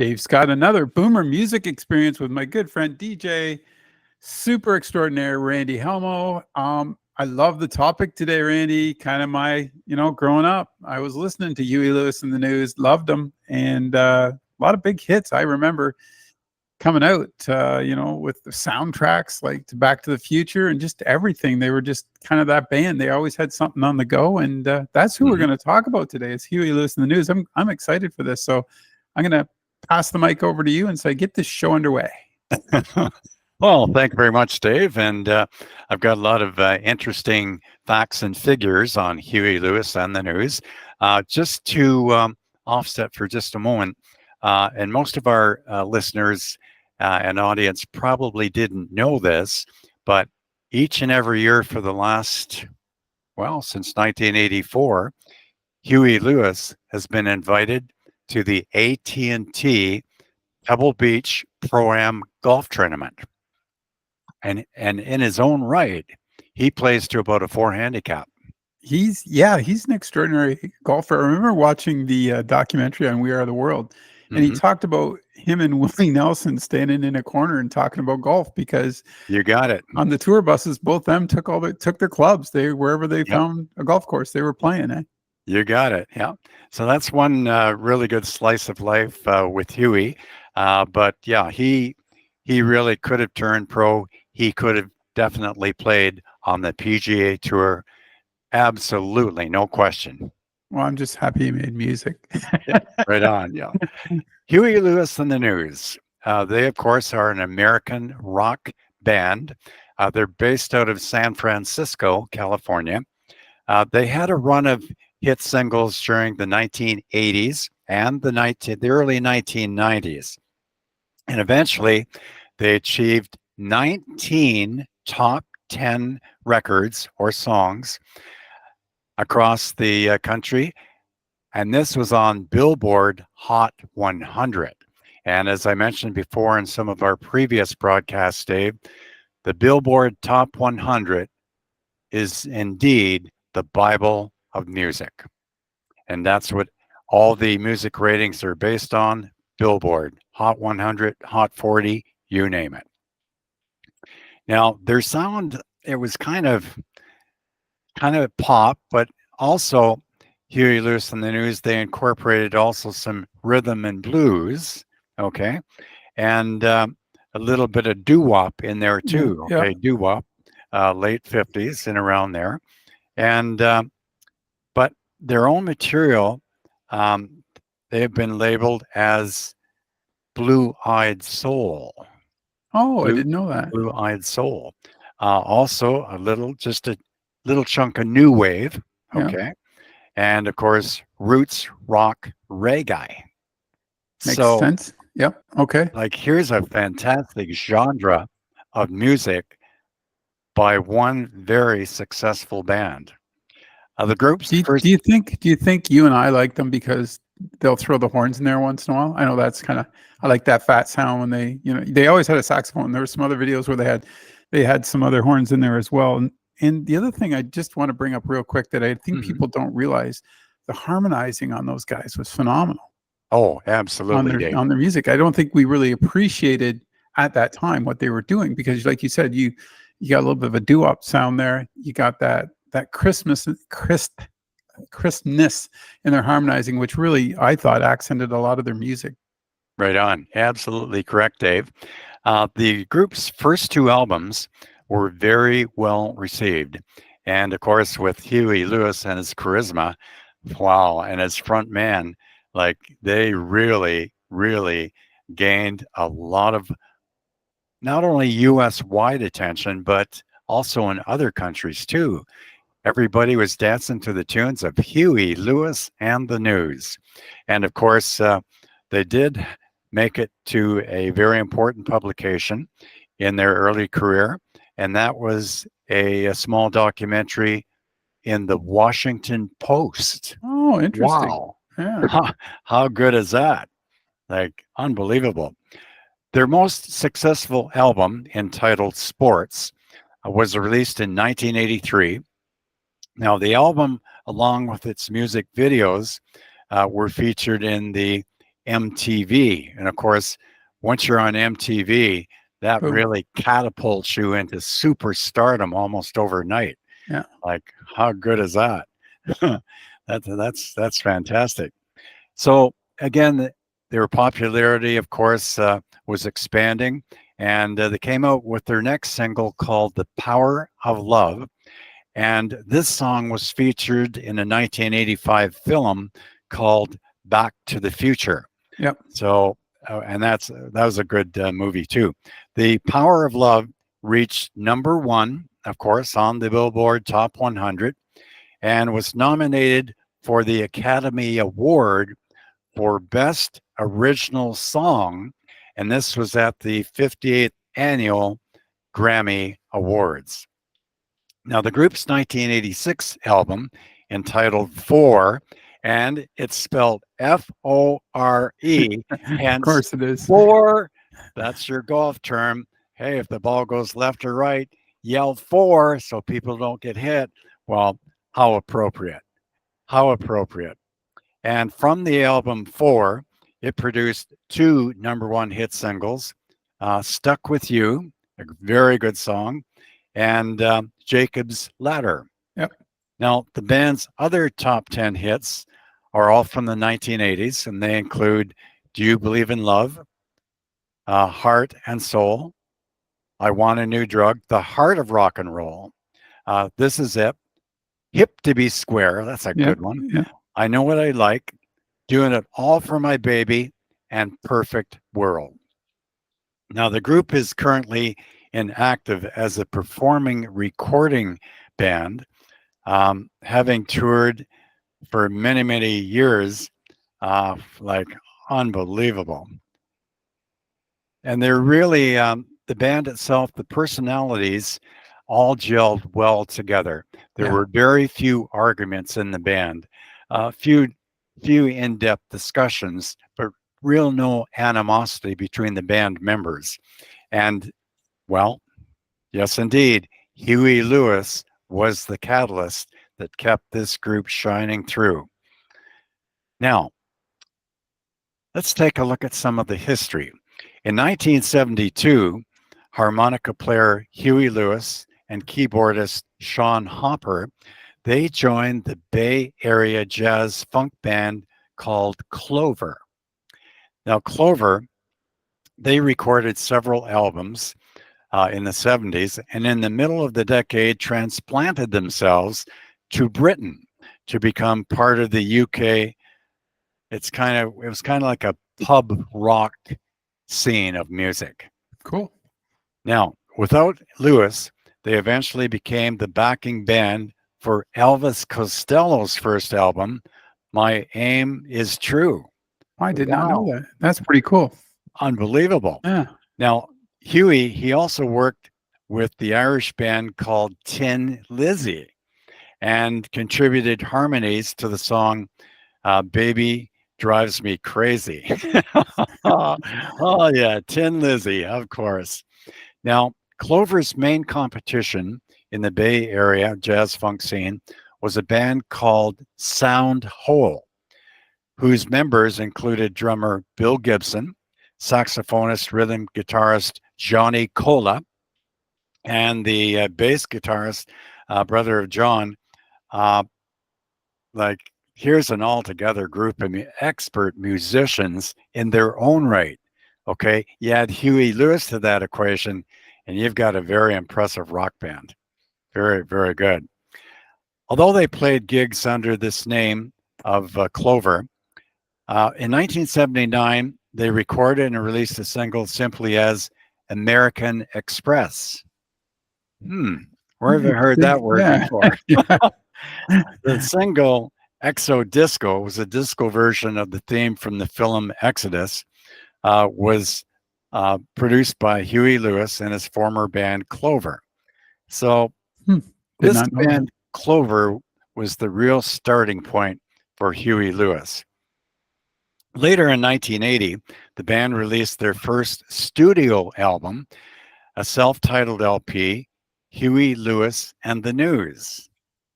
Dave's got another boomer music experience with my good friend DJ, super extraordinary Randy Helmo. I love the topic today, Randy. Kind of my, growing up, I was listening to Huey Lewis and the News, loved them, and a lot of big hits. I remember coming out, with the soundtracks like to Back to the Future and just everything. They were just kind of that band. They always had something on the go, and that's who we're going to talk about today. Is Huey Lewis and the News. I'm excited for this, so I'm going to pass the mic over to you and say, get this show underway. Well, thank you very much, Dave. And I've got a lot of interesting facts and figures on Huey Lewis and the News. Just to offset for just a moment, and most of our listeners and audience probably didn't know this, but each and every year for the last, since 1984, Huey Lewis has been invited to the AT&T Pebble Beach Pro-Am Golf Tournament. And in his own right, he plays to about a 4 handicap. He's an extraordinary golfer. I remember watching the documentary on We Are the World, and he talked about him and Willie Nelson standing in a corner and talking about golf because you got it. On the tour buses, both them took their clubs. Wherever they found a golf course, they were playing. You got it. Yeah. So that's one really good slice of life with Huey. But yeah, he really could have turned pro. He could have definitely played on the PGA Tour. Absolutely, no question. Well, I'm just happy he made music. Yeah, right on, yeah. Huey Lewis and the News. They, of course, are an American rock band. They're based out of San Francisco, California. They had a run of hit singles during the 1980s and the early 1990s. And eventually, they achieved 19 top 10 records or songs across the country. And this was on Billboard Hot 100. And as I mentioned before in some of our previous broadcasts, Dave, the Billboard Top 100 is indeed the Bible of music. And that's what all the music ratings are based on. Billboard, Hot 100, Hot 40, you name it. Now, their sound, it was kind of pop, but also Huey Lewis and the News, they incorporated also some rhythm and blues, okay? And a little bit of doo-wop in there too, okay? Yeah. Doo-wop, late 50s and around there. And, but their own material, they have been labeled as blue-eyed soul. Oh, I didn't know that. Blue-eyed soul. Also, just a little chunk of new wave, okay? Yeah. And, of course, roots, rock, reggae. Makes sense. Yep, okay. Like, here's a fantastic genre of music by one very successful band. The group's do you think you and I like them because they'll throw the horns in there once in a while? I know that's I like that fat sound when they always had a saxophone. There were some other videos where they had some other horns in there as well. And the other thing I just want to bring up real quick that I think people don't realize, the harmonizing on those guys was phenomenal. Oh, absolutely. On their music. I don't think we really appreciated at that time what they were doing because, like you said, you got a little bit of a doo-wop sound there. You got that crispness in their harmonizing, which really, I thought, accented a lot of their music. Right on. Absolutely correct, Dave. The group's first 2 albums were very well received. And of course, with Huey Lewis and his charisma, wow, and his front man, like they really, really gained a lot of not only US-wide attention, but also in other countries too. Everybody was dancing to the tunes of Huey Lewis and the News. And of course, they did make it to a very important publication in their early career. And that was a small documentary in the Washington Post. Oh, interesting. Wow. Yeah. How good is that? Like, unbelievable. Their most successful album, entitled Sports, was released in 1983. Now, the album, along with its music videos, were featured in the MTV. And of course, once you're on MTV, that Boom. really catapults you into superstardom almost overnight. Yeah. Like, how good is that? That's fantastic. So again, their popularity, of course, was expanding, and they came out with their next single called "The Power of Love." And this song was featured in a 1985 film called Back to the Future. Yep. So, and that was a good movie too. The Power of Love reached number one, of course, on the Billboard Top 100 and was nominated for the Academy Award for Best Original Song. And this was at the 58th Annual Grammy Awards. Now, the group's 1986 album, entitled Four, and it's spelled Fore, Of hence course it is. four. That's your golf term. Hey, if the ball goes left or right, yell four so people don't get hit. Well, how appropriate. How appropriate. And from the album Four, it produced two number one hit singles, Stuck With You, a very good song, and Jacob's Ladder. Yep. Now, the band's other top 10 hits are all from the 1980s, and they include Do You Believe in Love, Heart and Soul, I Want a New Drug, The Heart of Rock and Roll, This Is It, Hip to Be Square, that's a Yep. good one, Yeah. I Know What I Like, Doing It All for My Baby, and Perfect World. Now, the group is currently inactive as a performing recording band, having toured for many, many years, like unbelievable. And they're really, the band itself, the personalities all gelled well together. There Yeah. were very few arguments in the band, few in-depth discussions, but real no animosity between the band members. And well, yes, indeed, Huey Lewis was the catalyst that kept this group shining through. Now, let's take a look at some of the history. In 1972, harmonica player Huey Lewis and keyboardist Sean Hopper, they joined the Bay Area jazz funk band called Clover. Now, Clover, they recorded several albums in the 70s, and in the middle of the decade transplanted themselves to Britain to become part of the UK. It was kind of like a pub rock scene of music. Cool. Now, without Lewis, they eventually became the backing band for Elvis Costello's first album, My Aim Is True. I did not know Wow. that. That's pretty cool. Unbelievable. Yeah. Now, Huey, he also worked with the Irish band called Tin Lizzy and contributed harmonies to the song Baby Drives Me Crazy. Oh, yeah, Tin Lizzy, of course. Now, Clover's main competition in the Bay Area jazz funk scene was a band called Sound Hole, whose members included drummer Bill Gibson, saxophonist, rhythm guitarist Johnny Cola, and the bass guitarist, brother of John. Like, here's an altogether group of expert musicians in their own right. Okay, you add Huey Lewis to that equation, and you've got a very impressive rock band. Very, very good. Although they played gigs under this name of Clover, in 1979, they recorded and released a single simply as American Express. Where have I heard that word Yeah. before? Yeah. The single Exo Disco was a disco version of the theme from the film Exodus, was produced by Huey Lewis and his former band Clover. So Did this not know band Clover was the real starting point for Huey Lewis. Later in 1980, the band released their first studio album, a self-titled LP, Huey Lewis and the News.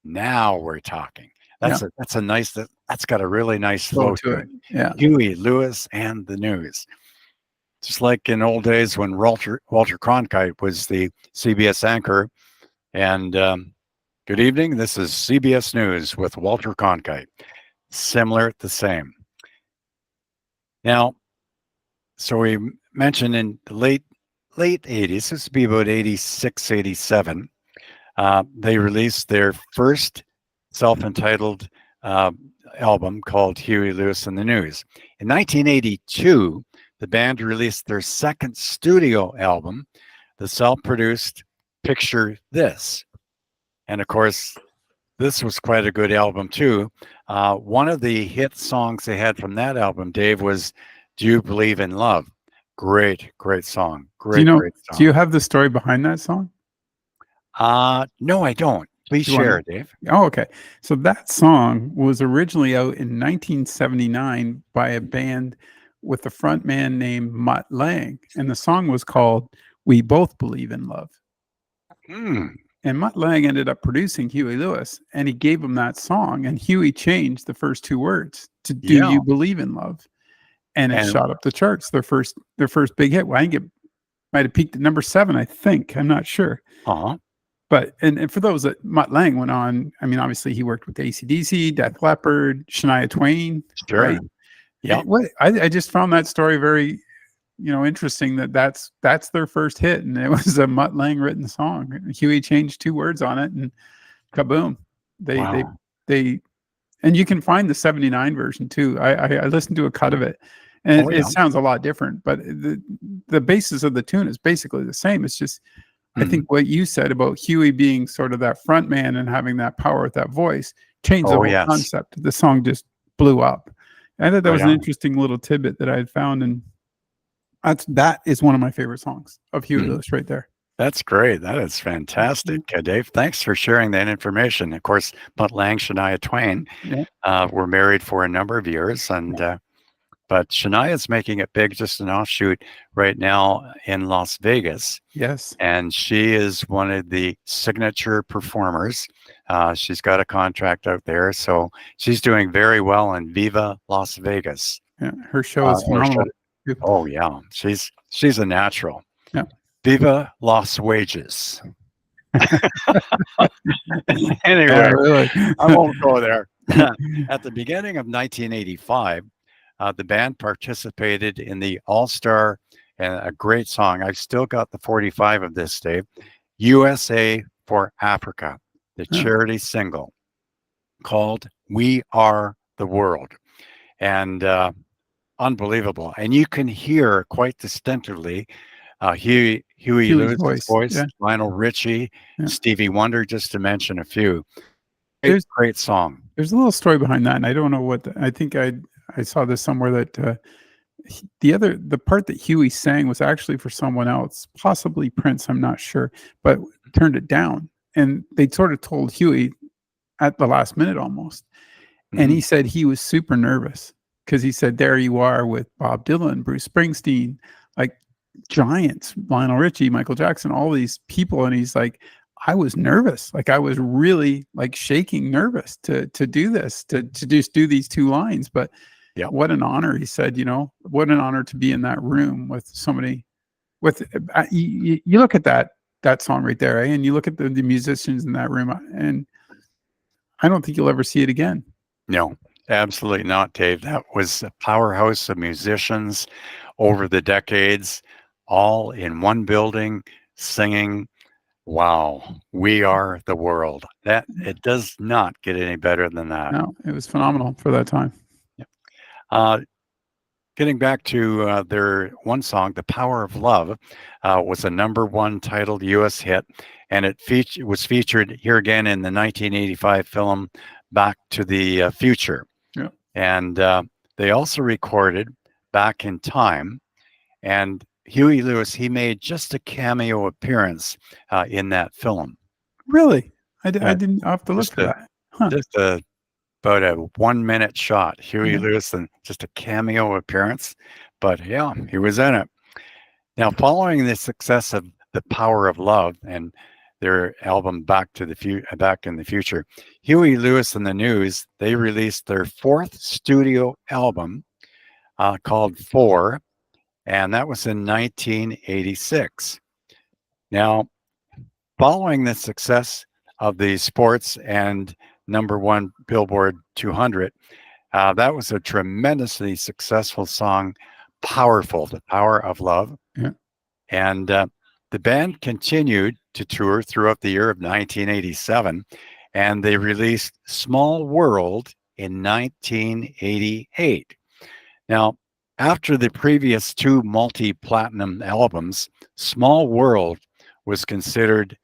Now we're talking. Yeah. That's a nice That's got a really nice Flow flow to to it. it. Yeah. Huey Lewis and the News. Just like in old days when Walter Cronkite was the CBS anchor. And good evening. This is CBS News with Walter Cronkite. Similar, the same. Now, so we mentioned in the late 80s, this would be about 86, 87, they released their first self-entitled uh, album called Huey Lewis and the News. In 1982, the band released their second studio album, the self-produced Picture This. And of course, this was quite a good album too. One of the hit songs they had from that album, Dave, was "Do You Believe in Love?" Great, great song. Do you Great, know? great Do you song. have the story behind that song? No, I don't. Please Do you want share, to? Dave. Oh, okay. So that song was originally out in 1979 by a band with a front man named Mutt Lang, and the song was called "We Both Believe in Love." Hmm. And Mutt Lang ended up producing Huey Lewis, and he gave him that song, and Huey changed the first two words to "Do Yeah, You Believe in Love?" And it and shot up the charts. Their first big hit. Well, I think it might have peaked at number 7, I think. I'm not sure. uh-huh. But and for those that Mutt Lang went on, I mean, obviously he worked with AC/DC, Def Leppard, Shania Twain, Sure. right? Yep. I just found that story very, interesting that's their first hit, and it was a Mutt Lang written song. Huey changed 2 words on it, and kaboom! They they Wow. they and you can find the '79 version too. I listened to a cut of it, and Oh it yeah. sounds a lot different, but the basis of the tune is basically the same. It's just I Mhm. think what you said about Huey being sort of that front man and having that power with that voice changed the Oh whole yes. concept. The song just blew up. I thought that Right was an on. interesting little tidbit that I had found, and that is one of my favorite songs of Huey Mhm. Lewis right there. That's great. That is fantastic, Dave. Thanks for sharing that information. Of course, Mutt Lang, Shania Twain Yeah. were married for a number of years, and but Shania's making it big, just an offshoot right now in Las Vegas. Yes. And she is one of the signature performers. She's got a contract out there, so she's doing very well in Viva Las Vegas. Yeah. Her show is Or phenomenal. should Oh yeah, she's a natural. Yeah. Viva Las Wages. Yeah, Anyway, really. I won't go there. At the beginning of 1985, the band participated in the All-Star, and a great song. I've still got the 45 of this, Dave. USA for Africa, the Yeah. charity single called "We Are the World," and unbelievable. And you can hear quite distinctively Huey Huey's Lewis's voice. voice, Yeah. Lionel Richie, Yeah. Stevie Wonder, just to mention a few. Great, There's great song. there's a little story behind that, and I don't know I think I saw this somewhere that the part that Huey sang was actually for someone else, possibly Prince, I'm not sure, but turned it down. And they sort of told Huey at the last minute almost. And he Mhm. said he was super nervous because he said, there you are with Bob Dylan, Bruce Springsteen, like giants, Lionel Richie, Michael Jackson, all these people. And he's like, I was nervous. Like I was really like shaking nervous to do this, to just do these 2 lines. But Yep. what an honor, he said, what an honor to be in that room with so many with you look at that song right there, and you look at the musicians in that room, and I don't think you'll ever see it again. No, absolutely not, Dave. That was a powerhouse of musicians over the decades, all in one building, singing. Wow, we are the world. That it does not get any better than that. No, it was phenomenal for that time. Yep. Uh, Getting back to their one song, "The Power of Love," was a #1 titled U.S. hit, and it was featured here again in the 1985 film Back to the Future. Yeah. And they also recorded "Back in Time," and Huey Lewis, he made just a cameo appearance in that film. Really? I Yeah, didn't I'll have to look just for a that. Huh. just a about a 1-minute shot. Huey Yeah. Lewis and just a cameo appearance, but yeah, he was in it. Now, following the success of "The Power of Love," and their album Back in the Future. Huey Lewis and the News, they released their fourth studio album called Four, and that was in 1986. Now, following the success of the sports and #1 Billboard 200, that was a tremendously successful song, Powerful, The Power of Love. Yeah. And the band continued to tour throughout the year of 1987, and they released Small World in 1988. Now, after the previous two multi-platinum albums, Small World was considered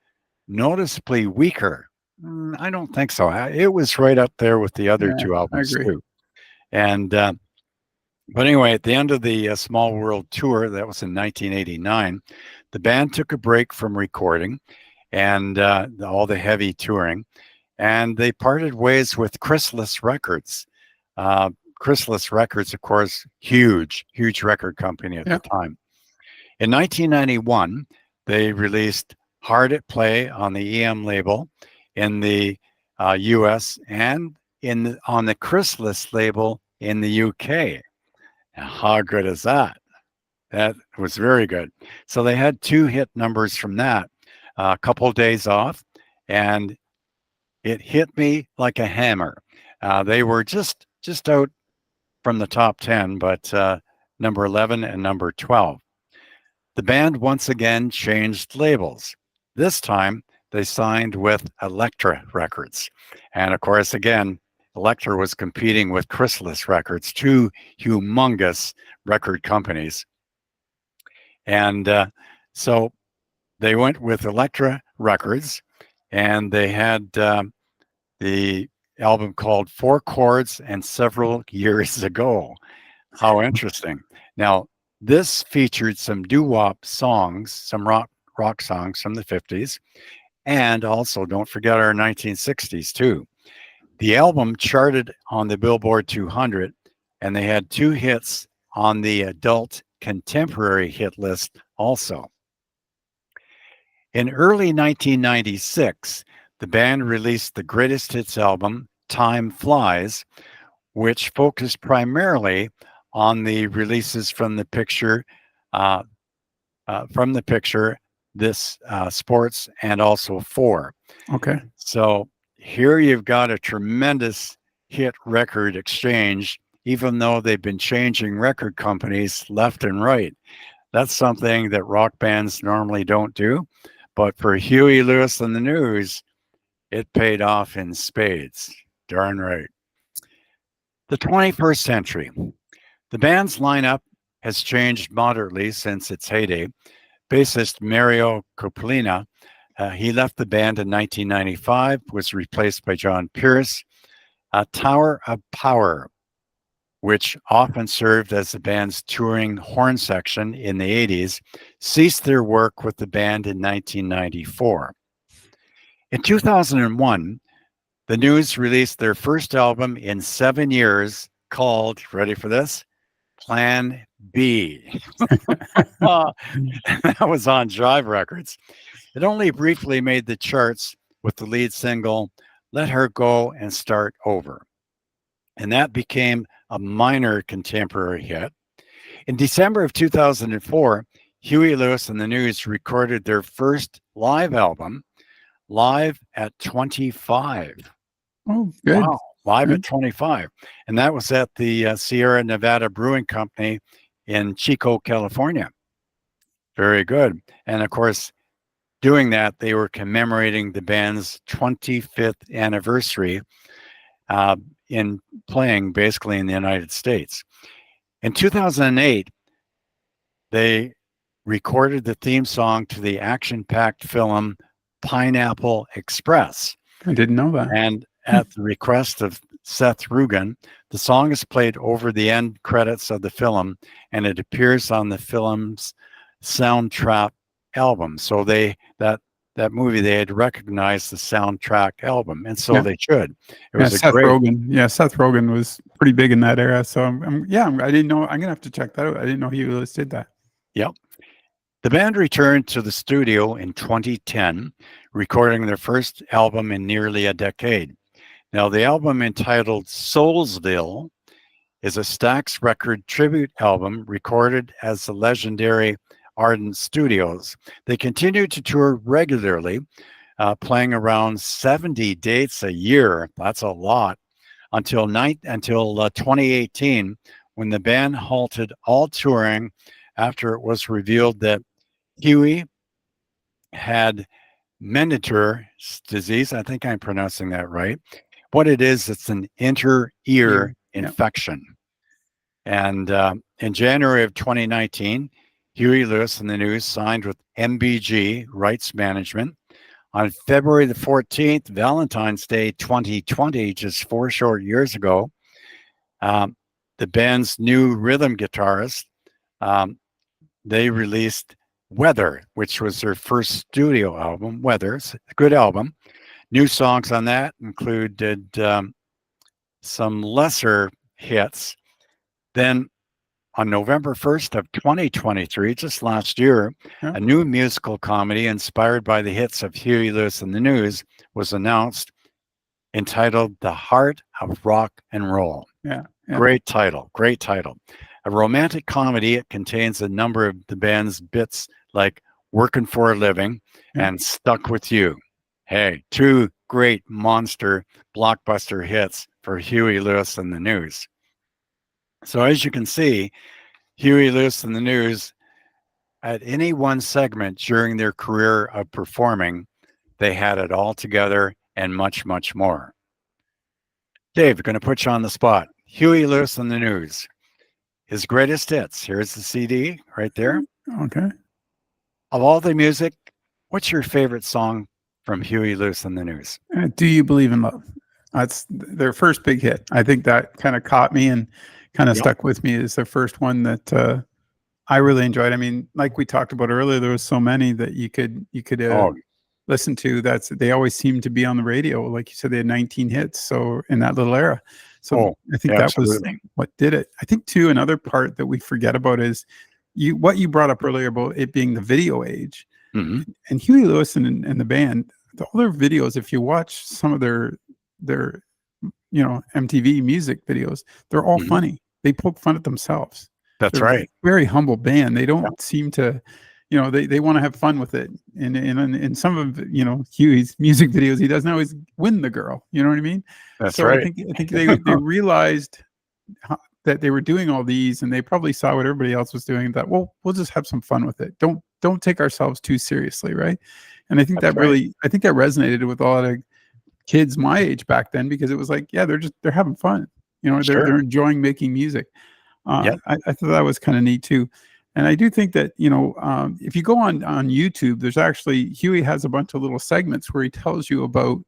noticeably weaker. I don't think so. It was right up there with the other Yeah, two I albums agree. too. And but anyway, at the end of the Small World tour, that was in 1989, the band took a break from recording and all the heavy touring, and they parted ways with Chrysalis Records. Chrysalis Records, of course, huge record company at Yeah. the time. In 1991, they released Hard at Play on the EM label in the US and on the Chrysalis label in the UK. Now, how good is that? That was very good. So they had two hit numbers from that, a couple of days off, and it hit me like a hammer. They were just out from the top 10, but number 11 and number 12. The band once again changed labels. This time, they signed with Elektra Records. And of course, again, Elektra was competing with Chrysalis Records, two humongous record companies. And so they went with Elektra Records, and they had the album called Four Chords and Several Years Ago. How interesting. Now, this featured some doo-wop songs, some rock songs from the 50s, and also don't forget our 1960s too. The album charted on the Billboard 200, and they had two hits on the adult contemporary hit list also. In early 1996, the band released the greatest hits album, Time Flies, which focused primarily on the releases from the picture, this sports, and also Four. Okay. So here you've got a tremendous hit record exchange, even though they've been changing record companies left and right. That's something that rock bands normally don't do. But for Huey Lewis and the News, it paid off in spades. Darn right. The 21st century. The band's lineup has changed moderately since its heyday. Bassist Mario Coplina, he left the band in 1995, was replaced by John Pierce. Tower of Power, which often served as the band's touring horn section in the 80s, ceased their work with the band in 1994. In 2001, the News released their first album in 7 years called, ready for this? Plan B. That was on Jive Records. It only briefly made the charts with the lead single, Let Her Go and Start Over. And that became a minor contemporary hit. In December of 2004, Huey Lewis and the News recorded their first live album, Live at 25. Oh, good. Wow. Live Good. at 25. And that was at the Sierra Nevada Brewing Company in Chico, California. Very good. And of course, doing that, they were commemorating the band's 25th anniversary in playing basically in the United States. In 2008, they recorded the theme song to the action-packed film Pineapple Express. I didn't know that. And at the request of Seth Rogen, the song is played over the end credits of the film, and it appears on the film's soundtrack album. So that movie, they had recognized the soundtrack album, and so they should. It was Seth Rogen. Yeah, Seth Rogen was pretty big in that era. So I didn't know. I'm gonna have to check that out. I didn't know he did that. Yep. The band returned to the studio in 2010, recording their first album in nearly a decade. Now, the album entitled Soulsville is a Stax record tribute album recorded as the legendary Ardent Studios. They continue to tour regularly, playing around 70 dates a year. That's a lot. Until 2018, when the band halted all touring after it was revealed that Huey had Meniere's disease. I think I'm pronouncing that right. What it is, it's an inter-ear Yeah. infection. And in January of 2019, Huey Lewis and the News signed with MBG Rights Management. On February the 14th, Valentine's Day 2020, just 4 short years ago, the band's new rhythm guitarist, they released Weather, which was their first studio album. Weather, it's a good album. New songs on that included some lesser hits. Then on November 1st of 2023, just last year, a new musical comedy inspired by the hits of Huey Lewis and the News was announced, entitled The Heart of Rock and Roll. Yeah. Great title. Great title. A romantic comedy. It contains a number of the band's bits like Working for a Living and Stuck with You. Hey, 2 great monster blockbuster hits for Huey Lewis and the News. So as you can see, Huey Lewis and the News, at any one segment during their career of performing, they had it all together and much, much more. Dave, going to put you on the spot. Huey Lewis and the News. His greatest hits. Here's the CD right there. Okay. Of all the music, what's your favorite song from Huey Lewis and the News? Do You Believe in Love? That's their first big hit. I think that kind of caught me and kind of stuck with me as the first one that I really enjoyed. I mean, like we talked about earlier, there was so many that you could listen to. They always seemed to be on the radio. Like you said, they had 19 hits. So in that little era. So I think that was what did it. I think too, another part that we forget about is what you brought up earlier about it being the video age. Mm-hmm. And Huey Lewis and the band, all their videos, if you watch some of their MTV music videos, they're all funny. They poke fun at themselves. That's They're right. Very humble band. They don't seem to, they want to have fun with it. And in some of Huey's music videos, he doesn't always win the girl. You know what I mean? That's so right. I think they realized that they were doing all these, and they probably saw what everybody else was doing. That we'll just have some fun with it. Don't take ourselves too seriously, right? And I think that resonated with a lot of kids my age back then, because it was like, they're having fun. They're enjoying making music. I thought that was kind of neat too. And I do think that, if you go on YouTube, there's actually, Huey has a bunch of little segments where he tells you about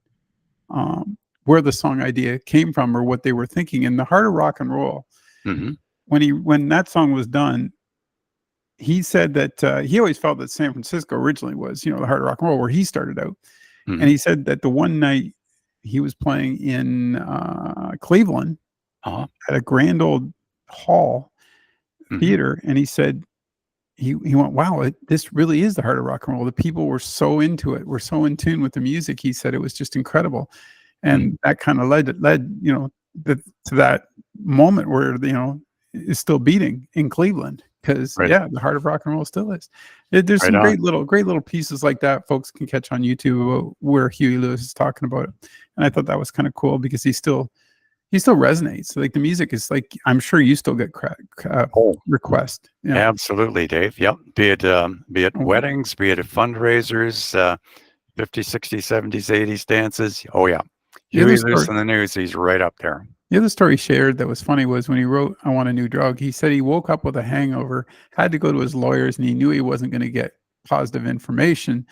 where the song idea came from or what they were thinking. In The Heart of Rock and Roll, when that song was done, he said that he always felt that San Francisco originally was, the Heart of Rock and Roll, where he started out. And he said that the one night he was playing in Cleveland at a grand old hall theater, and he said he went, wow, this really is the heart of rock and roll. The people were so into it, were so in tune with the music. He said it was just incredible, and that kind of led to that moment where is still beating in Cleveland, because the heart of rock and roll still is. There's some great little pieces like that folks can catch on YouTube where Huey Lewis is talking about it, and I thought that was kind of cool because he still resonates. Like the music is like, I'm sure you still get requests. Absolutely, Dave. Yep. Be it weddings, be it fundraisers, 50s, 60s, 70s, 80s dances. Oh yeah. Huey Lewis and the News, he's right up there. The other story shared that was funny was when he wrote I Want a New Drug, he said he woke up with a hangover, had to go to his lawyers, and he knew he wasn't going to get positive information.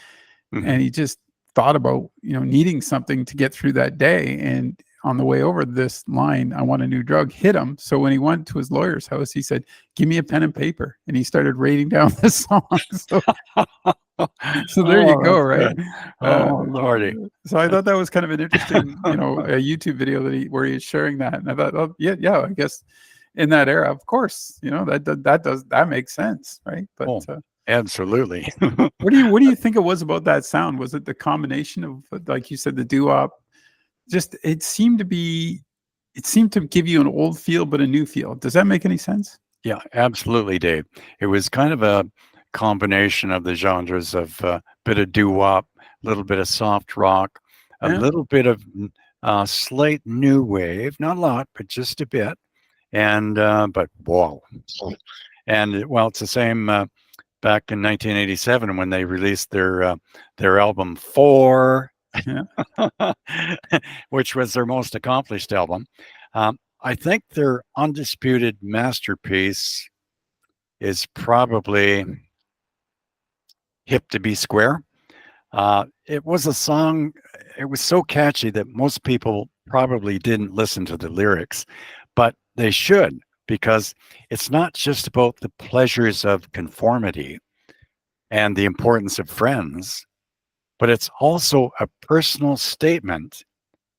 And he just thought about, needing something to get through that day. And on the way over, this line, I want a new drug, hit him. So when he went to his lawyer's house, he said, give me a pen and paper. And he started writing down the songs. So there you go, right? Lordy. So I thought that was kind of an interesting, a YouTube video where he is sharing that. And I thought, I guess in that era, of course, that makes sense, right? But Absolutely. What do you think it was about that sound? Was it the combination of, like you said, the doo-wop? Just it seemed to give you an old feel but a new feel. Does that make any sense? Yeah, absolutely, Dave. It was kind of a combination of the genres of a bit of doo-wop, a little bit of soft rock, a Yeah. little bit of slight new wave, not a lot, but just a bit. And but whoa, and well, it's the same back in 1987 when they released their album Four, Yeah. which was their most accomplished album. I think their undisputed masterpiece is probably Hip to Be Square. It was a song, it was so catchy that most people probably didn't listen to the lyrics, but they should, because it's not just about the pleasures of conformity and the importance of friends, but it's also a personal statement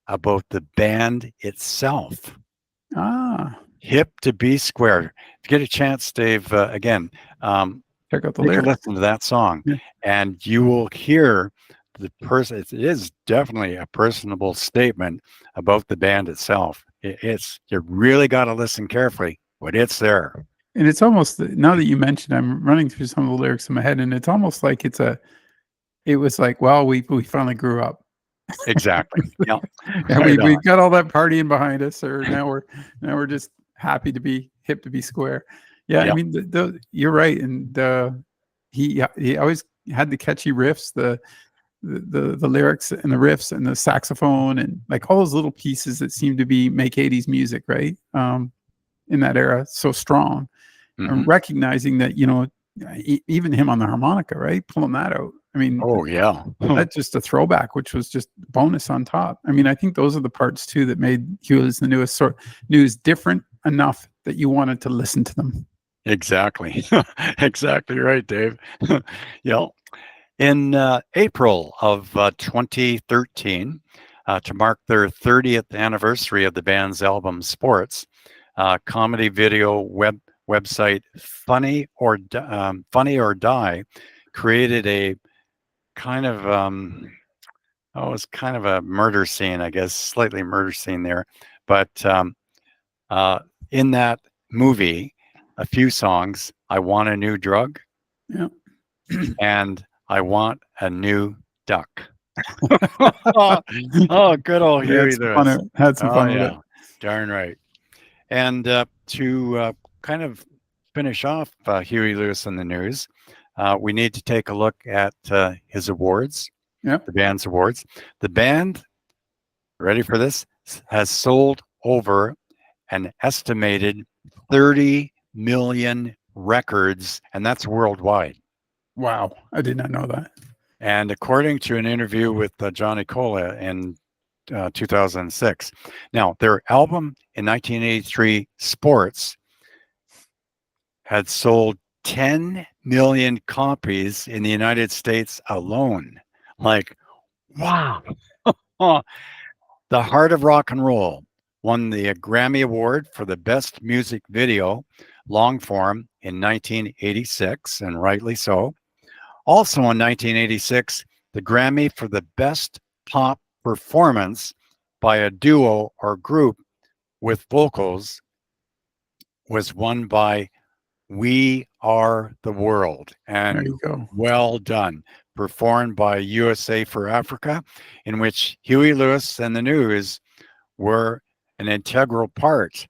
about the band itself. Ah, Hip to Be Square. If you get a chance, Dave, again, check out the take a lyrics. listen to that song, Yeah. and you will hear the person. It is definitely a personable statement about the band itself. It's you really got to listen carefully, but it's there. And it's almost, now that you mentioned, I'm running through some of the lyrics in my head, and it's almost like it was like, well, we finally grew up. Exactly. Yeah. Yeah, Right we on. got all that partying behind us, or now we're just happy to be hip to be square. Yeah, I Yeah. mean, you're right, and he always had the catchy riffs, the lyrics and the riffs and the saxophone and like all those little pieces that seem to be make 80s music, right? In that era, so strong. And Hmm. recognizing that, even him on the harmonica, right? Pulling that out. I mean, Oh yeah. that's just a throwback, which was just bonus on top. I mean, I think those are the parts too that made Huey the newest sort news different enough that you wanted to listen to them. Exactly. Exactly right, Dave. Yeah. In April of 2013, to mark their 30th anniversary of the band's album Sports, comedy video website Funny or Die created a kind of oh, it was kind of a murder scene, I guess, slightly murder scene there. But uh, in that movie, a few songs, "I Want a New Drug" Yeah. and "I Want a New Duck." Oh, good old We had Huey some fun. Lewis. Had some Oh fun with it. yeah, darn right. And to kind of finish off Huey Lewis in the news, we need to take a look at his awards, Yeah. the band's awards. The band, ready for this, has sold over an estimated 30 million records, and that's worldwide. Wow. I did not know that. And according to an interview with Johnny Cola in 2006, now their album in 1983, Sports, had sold 10 million copies in the United States alone. Like, wow. The Heart of Rock and Roll won the Grammy Award for the Best Music Video long form in 1986, and rightly so. Also in 1986, the Grammy for the Best Pop Performance by a duo or group with vocals was won by We Are the World. There And you go. well done. Performed by USA for Africa, in which Huey Lewis and the News were an integral part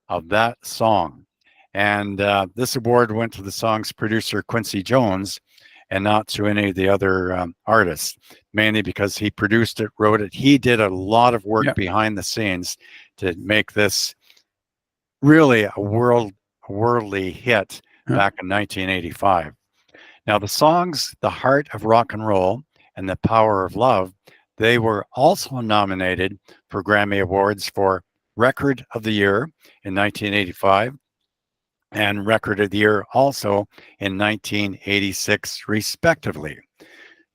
of that song. And this award went to the song's producer, Quincy Jones, and not to any of the other artists, mainly because he produced it, wrote it. He did a lot of work Yeah. behind the scenes to make this really a worldly hit Yeah. back in 1985. Now, the songs The Heart of Rock and Roll and The Power of Love, they were also nominated for Grammy Awards for Record of the Year in 1985 and Record of the Year also in 1986, respectively.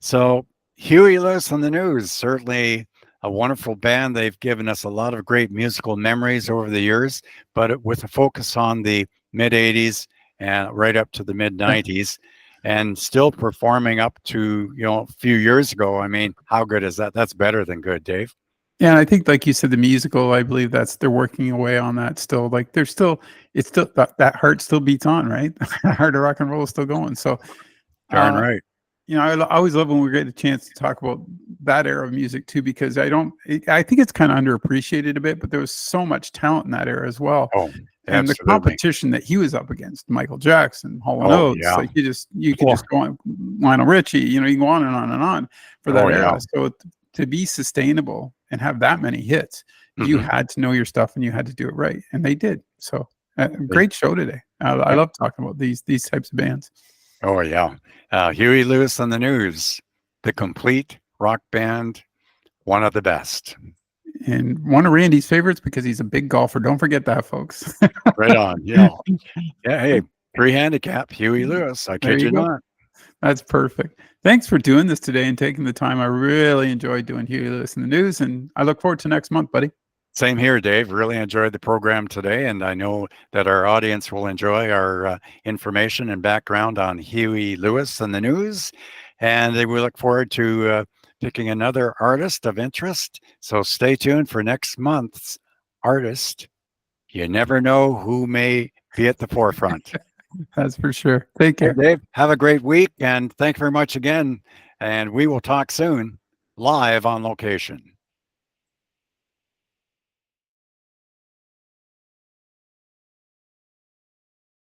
So, Huey Lewis and the News, certainly a wonderful band. They've given us a lot of great musical memories over the years, but with a focus on the mid 80s and right up to the mid 90s. and still performing up to, a few years ago. I mean, how good is that? That's better than good, Dave. Yeah, and I think, like you said, the musical, I believe they're working away on that still. Like it's still that heart still beats on, right? The heart of rock and roll is still going. So, Darn uh, right. I always love when we get a chance to talk about that era of music too, because I think it's kind of underappreciated a bit, but there was so much talent in that era as well. Oh, And the absolutely. competition that he was up against, Michael Jackson, Hall and Oh, Oates, yeah. like you could Oh, just go on, Lionel Richie, you can go on and on for oh that yeah. era. So to be sustainable and have that many hits, you Mhm. had to know your stuff and you had to do it right, and they did. So They- great show today. I Yep. love talking about these types of bands. Oh, yeah. Huey Lewis and the News, the complete rock band, one of the best. And one of Randy's favorites because he's a big golfer. Don't forget that, folks. Right on. Yeah. Yeah. Hey, free handicap, Huey Lewis. I There kid you you go. not. That's perfect. Thanks for doing this today and taking the time. I really enjoyed doing Huey Lewis in the News, and I look forward to next month, buddy. Same here, Dave. Really enjoyed the program today, and I know that our audience will enjoy our information and background on Huey Lewis and the News. And we look forward to picking another artist of interest. So stay tuned for next month's artist. You never know who may be at the forefront. That's for sure. Take Hey, care. Dave, have a great week, and thank you very much again. And we will talk soon, live on location.